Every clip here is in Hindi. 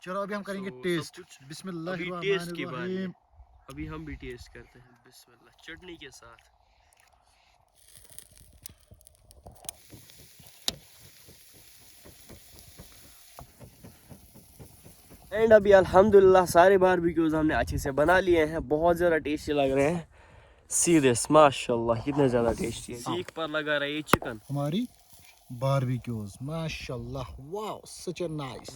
चलो अभी हम करेंगे सब टेस्ट। कुछ अभी टेस्ट की बारी है। बिस्मिल्लाहिर्रहमानिर्रहीम। अभी हम भी टेस्ट करते हैं बिस्मिल्लाह चटनी के साथ। एंड अभी अल्हम्दुलिल्लाह सारे बारबेक्यूज हमने अच्छे से बना लिए हैं, बहुत ज़्यादा टेस्टी लग रहे हैं। सीरियस माशाल्लाह कितने ज़्यादा टेस्टी है। सीख पर लगा रहा है ये चिकन हमारी बारबेक्यूज माशाल्लाह, wow such a nice.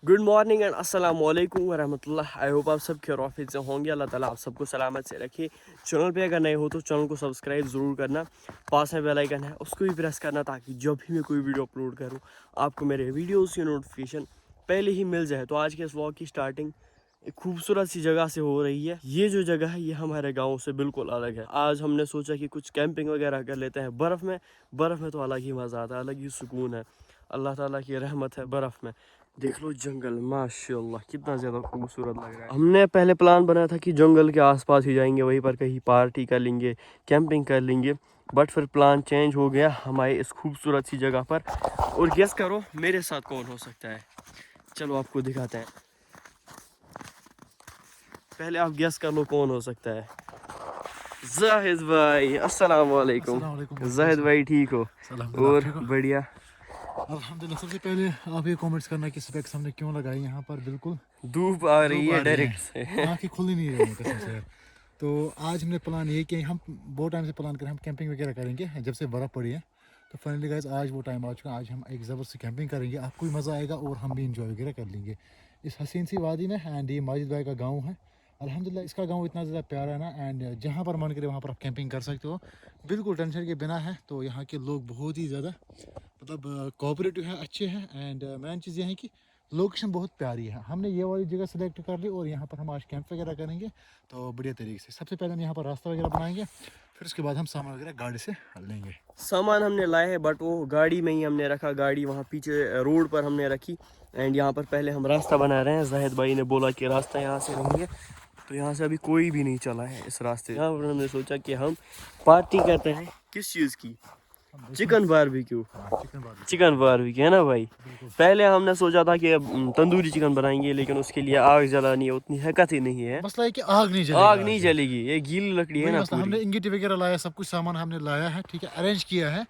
Good morning and अस्सलाम वालेकुम वरहमतुल्लाह। आई होप आप सब खैरियत से होंगे। अल्लाह ताला आप सबको सलामत से रखे। चैनल पे अगर नए हो तो चैनल को सब्सक्राइब ज़रूर करना। पास में बेल आइकन है उसको भी प्रेस करना ताकि जब भी मैं कोई वीडियो अपलोड करूँ आपको मेरे वीडियोज़ की नोटिफिकेशन पहले ही मिल जाए। तो आज के इस व्लॉग की स्टार्टिंग एक खूबसूरत सी जगह से हो रही है। ये जो जगह है ये हमारे गांव से बिल्कुल अलग है। आज हमने सोचा कि कुछ कैंपिंग वगैरह कर लेते हैं बर्फ़ में। बर्फ़ में तो अलग ही मज़ा आता है, अलग ही सुकून है। अल्लाह ताला की रहमत है बर्फ़ में। देख लो जंगल माशाल्लाह कितना ज़्यादा खूबसूरत लग रहा है। हमने पहले प्लान बनाया था कि जंगल के आसपास ही जाएंगे, वहीं पर कहीं पार्टी कर लेंगे, कैंपिंग कर लेंगे। बट फिर प्लान चेंज हो गया हमारे इस खूबसूरत सी जगह पर। और गेस करो मेरे साथ कौन हो सकता है। चलो आपको दिखाते हैं। पहले आप गेस कर लो कौन हो सकता है। जाहिद भाई अस्सलाम वालेकुम। अस्सलाम वालेकुम भाई, जाहिद कैसे हो? भाई ठीक हो? अल्हम्दुलिल्लाह, आप और ठीक हो? बढ़िया। अल्हम्दुलिल्लाह। सबसे पहले आप ये कमेंट्स करना कि स्पेक्स हमने क्यों लगाई यहाँ पर। बिल्कुल धूप आ रही धूप है आ रही है, डायरेक्ट से। आंखें खुल ही नहीं रही हैं कसम से। तो आज हमने प्लान ये किया, हम बहुत टाइम से प्लान करें हम कैंपिंग वगैरह करेंगे जब से बर्फ़ पड़ी है। तो फाइनली गाइस आज वो टाइम आ चुका है। आज हम एक ज़बरदस्त कैंपिंग करेंगे, आपको भी मज़ा आएगा और हम भी इंजॉय वगैरह कर लेंगे इस हसीन सी वादी में। एंड ये माजिद भाई का गांव है। अल्हम्दुलिल्लाह इसका गांव इतना ज़्यादा प्यारा है ना। एंड जहाँ पर मन करे वहाँ पर आप कैंपिंग कर सकते हो, बिल्कुल टेंशन के बिना है। तो यहाँ के लोग बहुत ही ज़्यादा मतलब कोऑपरेटिव हैं, अच्छे हैं। एंड मेन चीज़ ये है कि लोकेशन बहुत प्यारी है। हमने ये वाली जगह सेलेक्ट कर ली और यहाँ पर हम आज कैंप वगैरह करेंगे तो बढ़िया तरीके से। सबसे पहले हम यहाँ पर रास्ता वगैरह बनाएंगे, फिर उसके बाद हम सामान वगैरह गाड़ी से लेंगे। सामान हमने लाए हैं बट वो गाड़ी में ही हमने रखा। गाड़ी वहाँ पीछे रोड पर हमने रखी। एंड यहाँ पर पहले हम रास्ता बना रहे हैं। जाहिद भाई ने बोला कि रास्ता यहाँ से रहेंगे, तो यहाँ से अभी कोई भी नहीं चला है इस रास्ते। यहाँ पर हमने सोचा कि हम पार्टी करते हैं किस चीज़ की, chicken barbecue. Chicken barbecue chicken barbecue है ना भाई। बिल्कुल। पहले हमने सोचा था कि तंदूरी चिकन बनाएंगे, लेकिन उसके लिए आग जलानी है, उतनी हिकत ही नहीं है। मसला है कि आग नहीं आग जलेगा नहीं आज। जलेगी, ये गीली लकड़ी है वही ना मसला, हमने पूरी। इंगिट वगैरह लाया, सब कुछ सामान हमने लाया है, ठीक है, अरेंज किया है।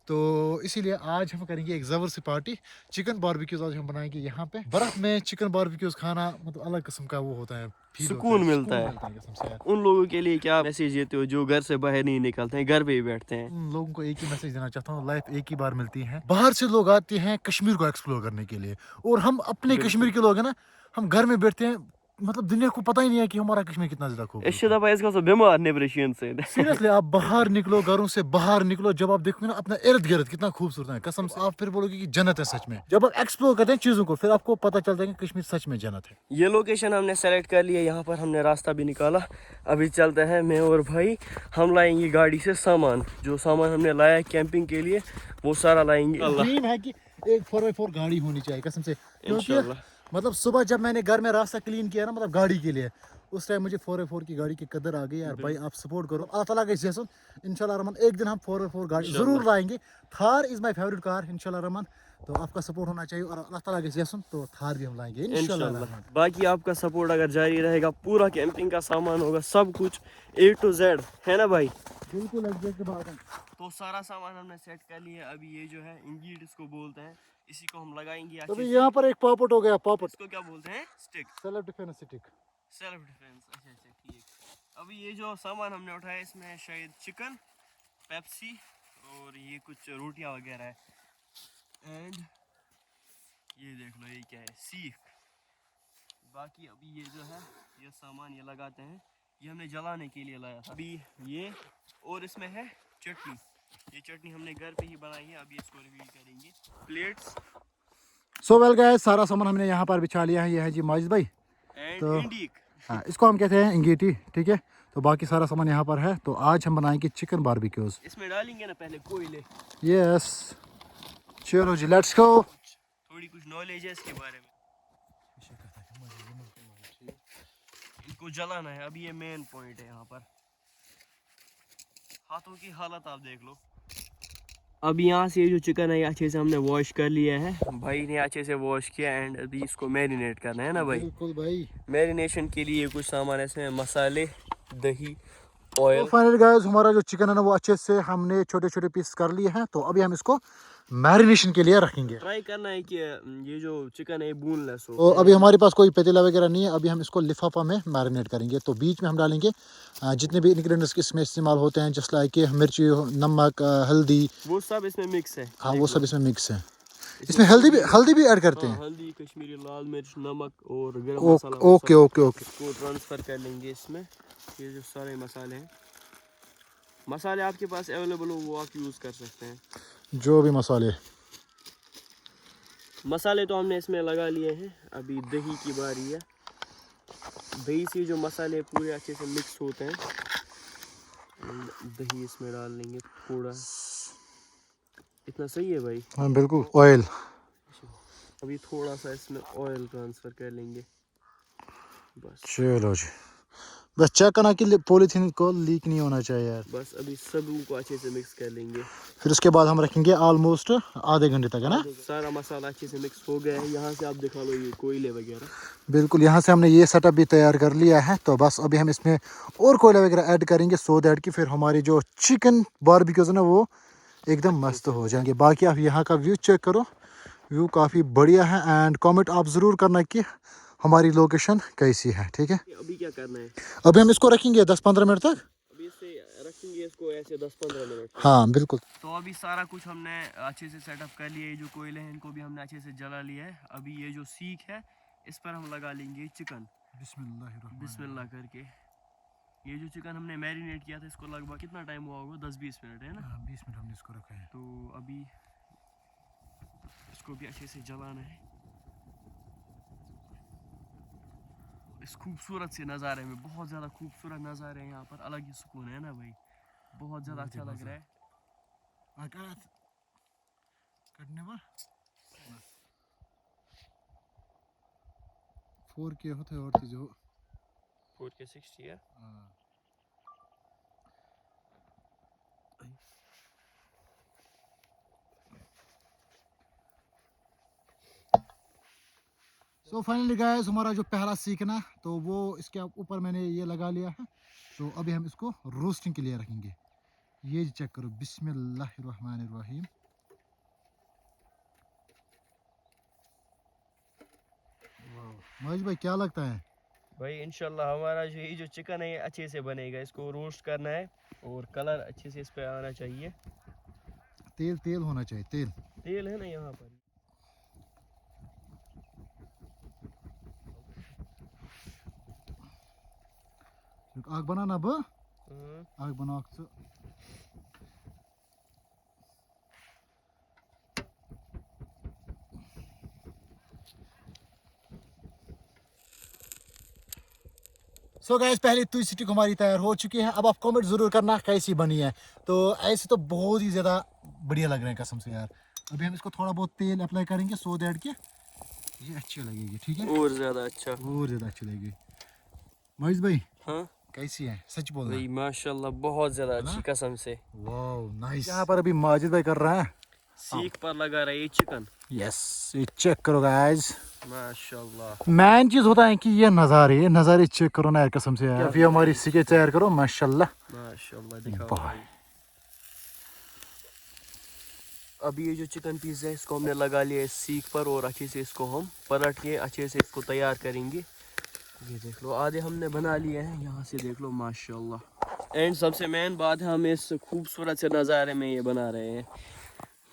तो इसीलिए आज हम करेंगे एक ज़बरदस्त पार्टी। चिकन बारबेक्यूज आज हम बनाएंगे यहाँ पे बर्फ में। चिकन बारबेक्यूज खाना मतलब अलग किस्म का वो होता है, फील होता है, सुकून मिलता सुकून है। मिलता है कसम से यार। उन लोगों के लिए क्या मैसेज देते हो जो घर से बाहर नहीं निकलते हैं, घर पे ही बैठते हैं? उन लोगों को एक ही मैसेज देना चाहता हूँ, लाइफ एक ही बार मिलती है। बाहर से लोग आते हैं कश्मीर को एक्सप्लोर करने के लिए, और हम अपने कश्मीर बिल्कुल। के लोग हैं ना, हम घर में बैठते हैं। मतलब दुनिया को पता ही नहीं है कि हमारा कश्मीर कितना ज्यादा इस खूबसूरत है। दफा इसका बीमार नेबरेशन से। सीरियसली आप बाहर निकलो, घरों से बाहर निकलो, जब आप देखोगे ना अपना इर्द गिर्द कितना खूबसूरत है, कसम से आप फिर बोलोगे कि जन्नत है सच में। जब आप एक्सप्लोर करते हैं चीजों को फिर आपको पता चलता है कि कश्मीर सच में जन्नत है। ये लोकेशन हमने सेलेक्ट कर लिया, यहाँ पर हमने रास्ता भी निकाला। अभी चलते हैं मैं और भाई। हम लाएंगे गाड़ी से सामान, जो सामान हमने लाया है कैंपिंग के लिए वो सारा लाएंगे। अल्लाह ड्रीम है कि एक 4x4 गाड़ी होनी चाहिए कसम से, क्योंकि इंशाल्लाह। मतलब सुबह जब मैंने घर में रास्ता क्लीन किया ना, मतलब गाड़ी के लिए, उस टाइम मुझे 4x4 की गाड़ी की कदर आ गई यार। भाई आप सपोर्ट करो, अल्लाह ताला के जैसन। इंशाल्लाह रहमान एक दिन हम 4x4 गाड़ी इंशाल्लाह। जरूर लाएंगे। Thar is my favourite car इंशाल्लाह रहमान। तो आपका सपोर्ट होना चाहिए और अल्लाह ताला के जैसन, तो थार भी हम लाएंगे इंशाल्लाह इंशाल्लाह रहमान। बाकी आपका सपोर्ट अगर जारी रहेगा, पूरा कैंपिंग का सामान होगा, सब कुछ A to Z है ना भाई। बिल्कुल एग्जैक्ट बात है। तो सारा सामान हमने सेट कर लिया। अभी ये जो है इंगीड इसको बोलते हैं, इसी को हम लगाएंगे तो अच्छे भी से। यहाँ पर एक पॉपट हो गया, पॉपट इसको क्या बोलते हैं? Stick. Self defence stick. Self defence. अच्छा अच्छा ठीक। अभी ये जो सामान हमने उठाया इसमें है शायद चिकन, पेप्सी और ये कुछ रोटियां वगैरह है। एंड ये देख लो ये क्या है, सीख। बाकी अभी ये जो है ये सामान ये लगाते हैं, ये हमने जलाने के लिए लाया था। अभी ये और इसमें है चटनी। ये चटनी हमने घर पे ही बनाई है, अभी इसको रिवील करेंगे। प्लेट्स सो वेल गाइस, सारा सामान हमने यहाँ पर बिछा लिया है। ये है जी माजिद भाई। एंड तो इंडीक। हाँ, इसको हम कहते हैं इंगेटी, ठीक है। तो बाकी सारा सामान यहाँ पर है। तो आज हम बनाएंगे चिकन बारबेक्यूज। इसमें डालेंगे ना पहले कोयले। यस, चलो जी लेट्स गो। थोड़ी कुछ नॉलेज है इसके बारे में। इनको जलाना है, अभी ये मेन पॉइंट है। यहाँ पर हाथों की हालत आप देख लो। अब यहाँ से ये जो चिकन है ये अच्छे से हमने वॉश कर लिया है, भाई ने अच्छे से वॉश किया एंड अभी इसको मैरिनेट करना है ना भाई। बिल्कुल भाई। मैरिनेशन के लिए कुछ सामान है इसमें, मसाले, दही, तो ऑयल। फाइनली गाइस हमारा जो चिकन है ना वो अच्छे से हमने छोटे छोटे पीस कर लिए हैं, तो अभी हम इसको मैरिनेशन के लिए रखेंगे। ट्राई करना है कि ये जो चिकन है ये बोनलेस हो। तो अभी हमारे पास कोई पतीला वगैरह नहीं है, अभी हम इसको लिफाफा में मैरिनेट करेंगे। तो बीच में हम डालेंगे जितने भी इंग्रेडिएंट्स इसमें इस्तेमाल होते हैं, जस्ट लाइक मिर्ची, नमक, हल्दी, वो सब इसमें मिक्स है। हाँ देख वो लो। सब इसमें मिक्स है। इसमें हल्दी भी ऐड करते हाँ, हैं। हल्दी, कश्मीरी लाल मिर्च, नमक और गरम मसाला, वो ओके सब ओके ओके। इसको ट्रांसफ़र कर लेंगे इसमें। ये जो सारे मसाले हैं, मसाले आपके पास अवेलेबल हो वो आप यूज़ कर सकते हैं। जो भी मसाले। मसाले तो हमने इसमें लगा लिए हैं, अभी दही की बारी है। दही से जो मसाले पूरे अच्छे से मिक्स होते हैं, दही इसमें डाल लेंगे थोड़ा। इतना सही है भाई। हाँ बिल्कुल। ऑयल। अभी थोड़ा सा इसमें ऑयल ट्रांसफ़र कर लेंगे बस। चलो जी, बस चेक करना कि पॉलीथीन को लीक नहीं होना चाहिए यार। बस अभी सभी को अच्छे से मिक्स कर लेंगे। फिर उसके बाद हम रखेंगे ऑलमोस्ट आधे घंटे तक, है ना। सारा मसाला अच्छे से मिक्स हो गया है। यहाँ से आप दिखा लो ये कोयले वगैरह। बिल्कुल, यहाँ से हमने ये सेटअप भी तैयार कर लिया है, तो बस अभी हम इसमें और कोयला वगैरह ऐड करेंगे, सो दैट कि फिर हमारी जो चिकन बारबेक्यूज़ है ना वो एकदम मस्त हो जाएंगे। बाकी आप यहाँ का व्यू चेक करो, व्यू काफ़ी बढ़िया है। एंड कमेंट आप ज़रूर करना कि हमारी लोकेशन कैसी है, ठीक है। अभी क्या करना है? अभी हम इसको रखेंगे 10-15 मिनट तक। अभी इससे रखेंगे इसको ऐसे 10-15 मिनट। हाँ बिल्कुल। तो अभी सारा कुछ हमने अच्छे से सेटअप कर लिया है। ये जो कोयले हैं इनको भी हमने अच्छे से जला लिया है। अभी ये जो सीख है इस पर हम लगा लेंगे चिकन, बिस्मिल्लाह करके। ये जो चिकन हमने मैरिनेट किया था इसको लगभग कितना टाइम हुआ होगा? 10-20 मिनट, है ना? 20 मिनट हमने इसको रखा है। तो अभी इसको भी अच्छे से जलाना है। इस खूबसूरत से नज़ारे में, बहुत ज़्यादा खूबसूरत नज़ारे हैं यहाँ पर, अलग ही सुकून है ना भाई, बहुत ज़्यादा अच्छा लग रहा है। फोर के होते और चीज़ हो। 4K 60 है। सो फाइनली गाइस हमारा जो पहला सीख ना, तो वो इसके ऊपर मैंने ये लगा लिया है। तो अभी हम इसको रोस्टिंग के लिए रखेंगे। ये चेक करो, बिस्मिल्लाहिर्रहमानिर्रहीम। महेश भाई क्या लगता है? भाई इंशाल्लाह हमारा जो ये जो चिकन है ये अच्छे से बनेगा। इसको रोस्ट करना है और कलर अच्छे से इस पे आना चाहिए। तेल तेल होना चाहिए, तेल। तेल है ना यहाँ पर। आग बनाना ब हम्म। आग बना। सो गाइस पहली तुझ स्टिक हमारी तैयार हो चुकी है। अब आप कमेंट जरूर करना कैसी बनी है। तो ऐसे तो बहुत ही ज़्यादा बढ़िया लग रहे हैं कसम से यार। अभी हम इसको थोड़ा बहुत तेल अप्लाई करेंगे, सो दैट कि ये अच्छी लगेगी, ठीक है। और ज़्यादा अच्छा। और ज़्यादा अच्छी लगेगी। महेश भाई हाँ कैसी है, सच बोलना। भाई माशाल्लाह बहुत ज़्यादा अच्छी, कसम से। Wow nice. यहाँ पर अभी माजिद भाई कर रहा है, सीख पर लगा रहा है ये चिकन। यस। ये चेक करो गाइस, माशाल्लाह। मेन चीज होता है कि ये नज़ारे चेक करो ना यार कसम से यार। अभी हमारी सीखे तैयार करो, माशाल्लाह माशाल्लाह दिखाओ बाय। भाई। अभी ये जो चिकन पीस है इसको हमने लगा लिया है सीख पर और अच्छे से इसको हम पलट के अच्छे से इसको तैयार करेंगे। ये देख लो आधे हमने बना लिए हैं, यहाँ से देख लो माशाल्लाह। एंड सबसे मेन बात है हम इस खूबसूरत से नज़ारे में ये बना रहे हैं।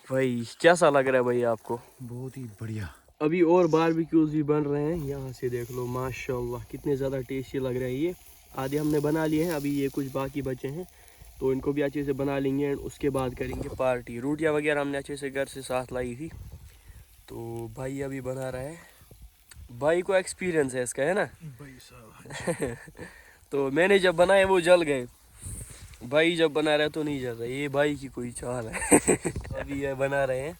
भाई कैसा लग रहा है भाई आपको? बहुत ही बढ़िया। अभी और बारबेक्यूज भी बन रहे हैं, यहाँ से देख लो माशाल्लाह कितने ज़्यादा टेस्टी लग रहे हैं। ये आधे हमने बना लिए हैं, अभी ये कुछ बाकी बचे हैं तो इनको भी अच्छे से बना लेंगे एंड उसके बाद करेंगे पार्टी। रोटियां वगैरह हमने अच्छे से घर से साथ लाई थी, तो भाई अभी बना रहा है। भाई को एक्सपीरियंस है इसका, है ना भाई साहब। तो मैंने जब बनाए वो जल गए, भाई जब बना रहा है तो नहीं जल रहा। ये भाई की कोई चाल है अभी ये बना रहे हैं।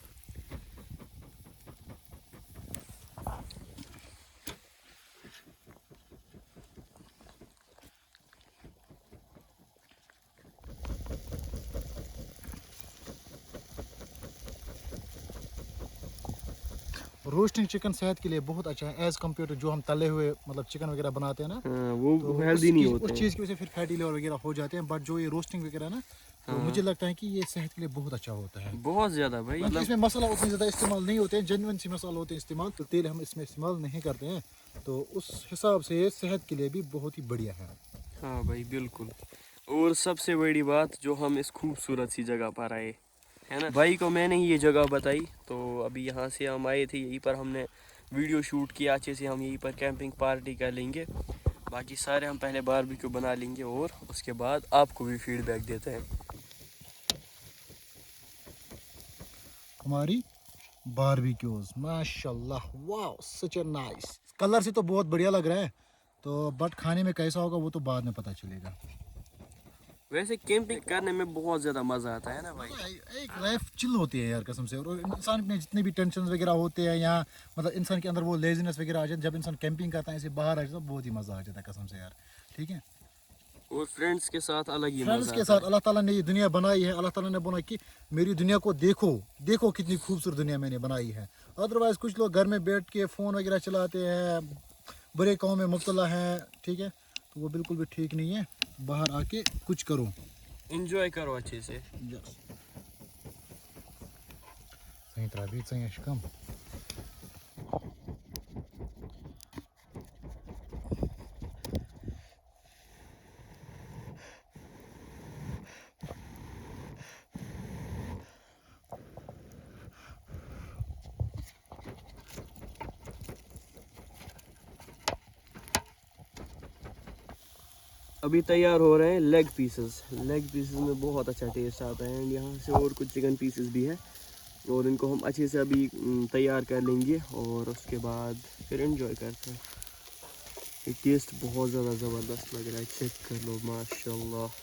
रोस्टिंग चिकन सेहत के लिए बहुत अच्छा है एज़ कम्पेयर टू जो हम तले हुए मतलब चिकन वगैरह बनाते हैं ना, वो तो हेल्दी नहीं होते उस हैं। चीज़ की वजह से फिर फैटी लिवर वगैरह हो जाते हैं। बट जो ये रोस्टिंग वगैरह ना, तो मुझे लगता है कि ये सेहत के लिए बहुत अच्छा होता है, बहुत ज़्यादा भाई, क्योंकि इसमें मसाला उतनी ज़्यादा इस्तेमाल नहीं होते हैं, जेन्युइन सी मसाला होते हैं इस्तेमाल, तो तेल हम इसमें इस्तेमाल नहीं करते हैं, तो उस हिसाब से ये सेहत के लिए भी बहुत ही बढ़िया है। हाँ भाई बिल्कुल। और सबसे बड़ी बात, जो हम इस खूबसूरत सी जगह पर आए है ना, भाई को मैंने ही ये जगह बताई, तो अभी यहाँ से हम आए थे, यहीं पर हमने वीडियो शूट किया अच्छे से। हम यहीं पर कैंपिंग पार्टी कर लेंगे, बाकी सारे हम पहले बारबेक्यू बना लेंगे और उसके बाद आपको भी फीडबैक देते हैं। हमारी बारबेक्यूज माशाल्लाह, wow such a nice. Colour से तो बहुत बढ़िया लग रहा है, तो बट खाने में कैसा होगा वो तो बाद में पता चलेगा। वैसे कैंपिंग करने में बहुत ज़्यादा मज़ा आता है ना भाई। एक लाइफ चिल होती है यार कसम से, और इंसान में जितने भी टेंशन वगैरह होते हैं यहाँ, मतलब इंसान के अंदर वो लेजीनेस वगैरह आ जाए, जब इंसान कैंपिंग करता है ऐसे बाहर आ जाता है, बहुत ही मज़ा आ जाता है कसम से यार। ठीक है, और फ्रेंड्स के साथ अलग ही फ्रेंड्स मज़ा के आता साथ है। अल्लाह ताला ने ये दुनिया बनाई है, अल्लाह ताला ने बोला कि मेरी दुनिया को देखो, देखो कितनी खूबसूरत दुनिया मैंने बनाई है। अदरवाइज कुछ लोग घर में बैठ के फ़ोन वगैरह चलाते हैं, बुरे कामों में मुब्तला हैं, ठीक है, तो वो बिल्कुल भी ठीक नहीं है। बाहर आके कुछ करो। इंजॉय करो अच्छे से। Yes. सही तरह भी सही कम। अभी तैयार हो रहे हैं लेग पीसेस। लेग पीसेस में बहुत अच्छा टेस्ट आता है, एंड यहाँ से और कुछ चिकन पीसेस भी है, और इनको हम अच्छे से अभी तैयार कर लेंगे और उसके बाद फिर एंजॉय करते हैं। ये टेस्ट बहुत ज़्यादा ज़बरदस्त लग रहा है, चेक कर लो माशाल्लाह।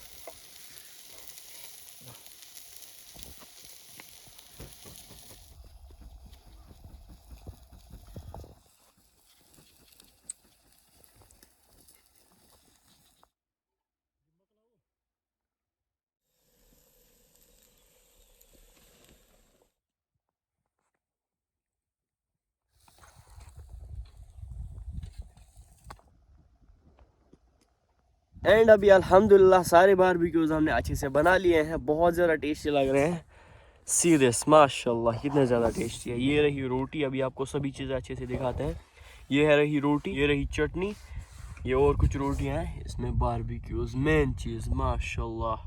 एंड अभी अल्हम्दुलिल्लाह सारे बारबेक्यूज़ हमने अच्छे से बना लिए हैं, बहुत ज़्यादा टेस्टी लग रहे हैं। सीरियस माशाल्लाह कितने ज़्यादा टेस्टी है। ये रही रोटी, अभी आपको सभी चीज़ें अच्छे से दिखाते हैं। ये है रही रोटी, ये रही चटनी, ये और कुछ रोटियां हैं, इसमें बारबेक्यूज़ मेन चीज़ माशाल्लाह।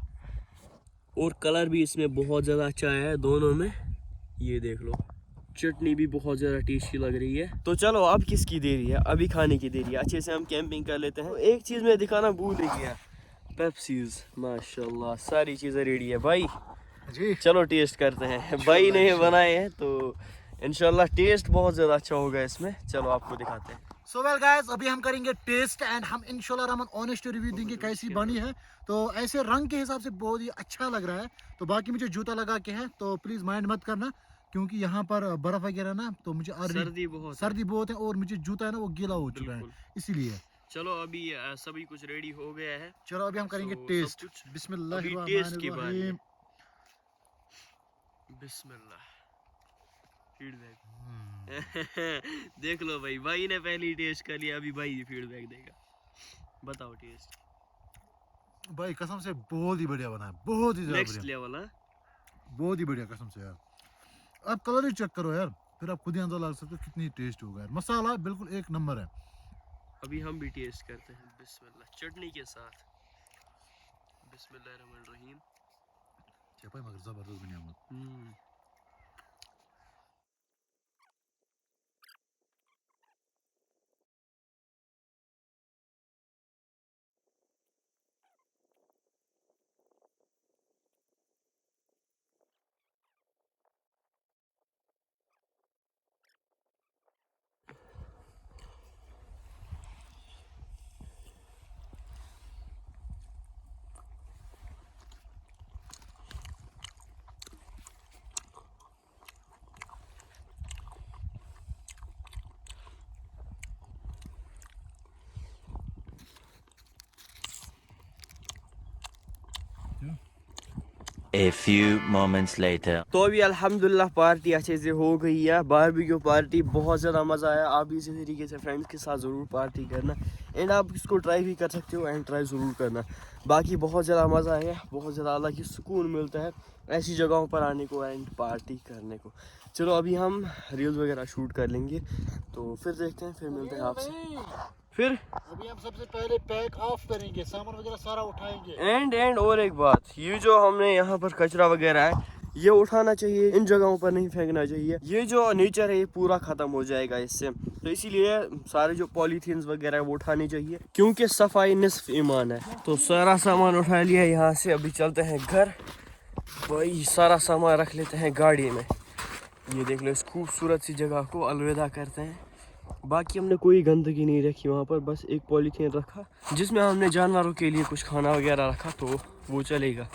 और कलर भी इसमें बहुत ज़्यादा अच्छा है दोनों में, ये देख लो। चटनी भी बहुत ज़्यादा टेस्टी लग रही है। तो चलो अब किसकी देरी है, अभी खाने की देरी है, अच्छे से हम कैंपिंग कर लेते हैं। तो एक चीज़ मैं दिखाना भूल ही गया, पेप्सीज माशाल्लाह सारी चीज़ें रेडी है भाई। जी, चलो टेस्ट करते हैं, भाई ने बनाए हैं तो इंशाल्लाह टेस्ट बहुत ज़्यादा अच्छा होगा इसमें। चलो आपको दिखाते हैं। सो वेल गाइस, अभी हम करेंगे टेस्ट एंड हम इंशाल्लाह रहमान ऑनेस्ट रिव्यू देंगे कैसी बनी है। तो ऐसे रंग के हिसाब से बहुत ही अच्छा लग रहा है। तो बाकी मुझे जूता लगा के है, तो प्लीज़ माइंड मत करना, क्योंकि यहाँ पर बर्फ़ वगैरह ना, तो मुझे सर्दी बहुत है। सर्दी बहुत है और मुझे जूता है ना वो गीला हो चुका है, बिल्कुल। इसीलिए। चलो अभी सभी कुछ रेडी हो गया है, चलो अभी हम करेंगे सो सब टेस्ट। कुछ अभी टेस्ट की बारी है। बिस्मिल्लाहिर्रहमानिर्रहीम। बिस्मिल्लाह। फीडबैक देख लो भाई, भाई ने पहले ही टेस्ट कर लिया, अभी भाई फीडबैक देगा। बताओ टेस्ट। भाई कसम से बहुत ही बढ़िया बना है, बहुत ही ज़्यादा नेक्स्ट बढ़िया, लेवल है। बहुत ही बढ़िया कसम से यार। आप कलर ही चेक करो यार, फिर आप खुद ही अंदाजा लगा सकते हो कितनी टेस्ट होगा यार। मसाला बिल्कुल एक नंबर है। अभी हम भी टेस्ट करते हैं, बिस्मिल्लाह चटनी के साथ। बिस्मिल्लाहिर्रहमानिर्रहीम। मगर जबरदस्त बनी है। हम्म। A few moments later. तो अभी अल्हम्दुलिल्लाह पार्टी अच्छे से हो गई है, बारबेक्यू पार्टी, बहुत ज़्यादा मज़ा आया। आप भी इसी तरीके से फ्रेंड्स के साथ ज़रूर पार्टी करना एंड आप इसको ट्राई भी कर सकते हो एंड ट्राई ज़रूर करना। बाकी बहुत ज़्यादा मज़ा आया, बहुत ज़्यादा अलग ही सुकून मिलता है ऐसी जगहों पर आने को एंड पार्टी करने को। चलो अभी हम रील्स वगैरह शूट कर लेंगे, तो फिर देखते हैं, फिर मिलते हैं आपसे। फिर अभी हम सबसे पहले पैक ऑफ करेंगे, सामान वगैरह सारा उठाएंगे। एंड और एक बात, ये जो हमने यहाँ पर कचरा वगैरह है ये उठाना चाहिए, इन जगहों पर नहीं फेंकना चाहिए। ये जो नेचर है ये पूरा ख़त्म हो जाएगा इससे, तो इसीलिए सारे जो पॉलीथीन्स वगैरह है वो उठानी चाहिए, क्योंकि सफाई निस्फ ईमान है। तो सारा सामान उठा लिया यहाँ से, अभी चलते हैं घर। भाई सारा सामान रख लेते हैं गाड़ी में। ये देख लो, इस खूबसूरत सी जगह को अलविदा करते हैं। बाकी हमने कोई गंदगी नहीं रखी वहाँ पर, बस एक पॉलीथीन रखा जिसमें हमने जानवरों के लिए कुछ खाना वगैरह रखा, तो वो चलेगा।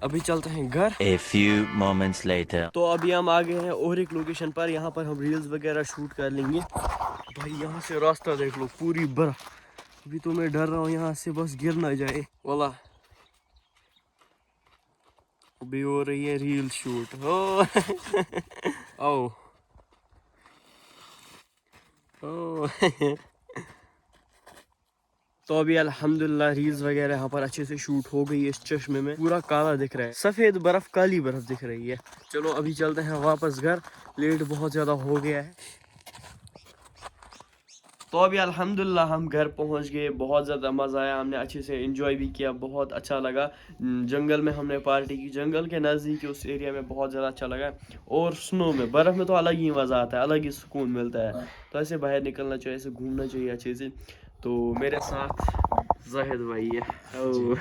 अभी चलते हैं घर। A few moments later. तो अभी हम आ गए हैं और एक लोकेशन पर, यहाँ पर हम रील्स वगैरह शूट कर लेंगे। भाई यहाँ से रास्ता देख लो, पूरी बर्फ। अभी तो मैं डर रहा हूँ यहाँ से बस गिर ना जाए वाला। अभी हो रही है रील शूट हो। ओ तो अभी अल्हम्दुलिल्लाह रील्स वगैरह यहाँ पर अच्छे से शूट हो गई है। इस चश्मे में पूरा काला दिख रहा है, सफ़ेद बर्फ काली बर्फ दिख रही है। चलो अभी चलते हैं वापस घर, लेट बहुत ज़्यादा हो गया है। तो अभी अल्हम्दुलिल्लाह हम घर पहुंच गए, बहुत ज़्यादा मज़ा आया, हमने अच्छे से एंजॉय भी किया, बहुत अच्छा लगा। जंगल में हमने पार्टी की, जंगल के नज़दीक उस एरिया में बहुत ज़्यादा अच्छा लगा। और स्नो में, बर्फ़ में तो अलग ही मज़ा आता है, अलग ही सुकून मिलता है। तो ऐसे बाहर निकलना चाहिए, ऐसे घूमना चाहिए अच्छे से। तो मेरे साथ जाहिद भाई है। ओ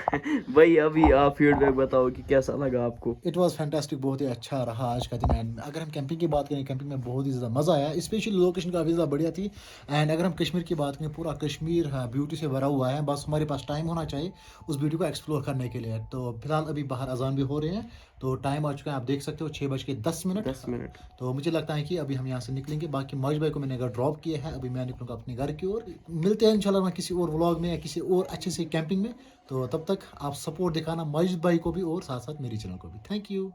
भाई अभी आप फीडबैक बताओ कि कैसा लगा आपको। इट वाज फैंटास्टिक, बहुत ही अच्छा रहा आज का दिन। एंड अगर हम कैंपिंग की बात करें, कैंपिंग में बहुत ही ज़्यादा मज़ा आया, स्पेशली लोकेशन काफ़ी ज़्यादा बढ़िया थी। एंड अगर हम कश्मीर की बात करें, पूरा कश्मीर ब्यूटी से भरा हुआ है, बस हमारे पास टाइम होना चाहिए उस ब्यूटी को एक्सप्लोर करने के लिए। तो फिलहाल अभी बाहर अजान भी हो रहे हैं, तो टाइम आ चुका है, आप देख सकते हो 6:10। 10 मिनट। तो मुझे लगता है कि अभी हम यहाँ से निकलेंगे। बाकी मौज भाई को मैंने घर ड्रॉप किया है, अभी मैं निकलूँगा अपने घर की ओर। मिलते हैं इंशाल्लाह किसी और व्लॉग में या किसी और अच्छे से कैंपिंग में। तो तब तक आप सपोर्ट दिखाना मौज भाई को भी और साथ साथ मेरी चैनल को भी। Thank you.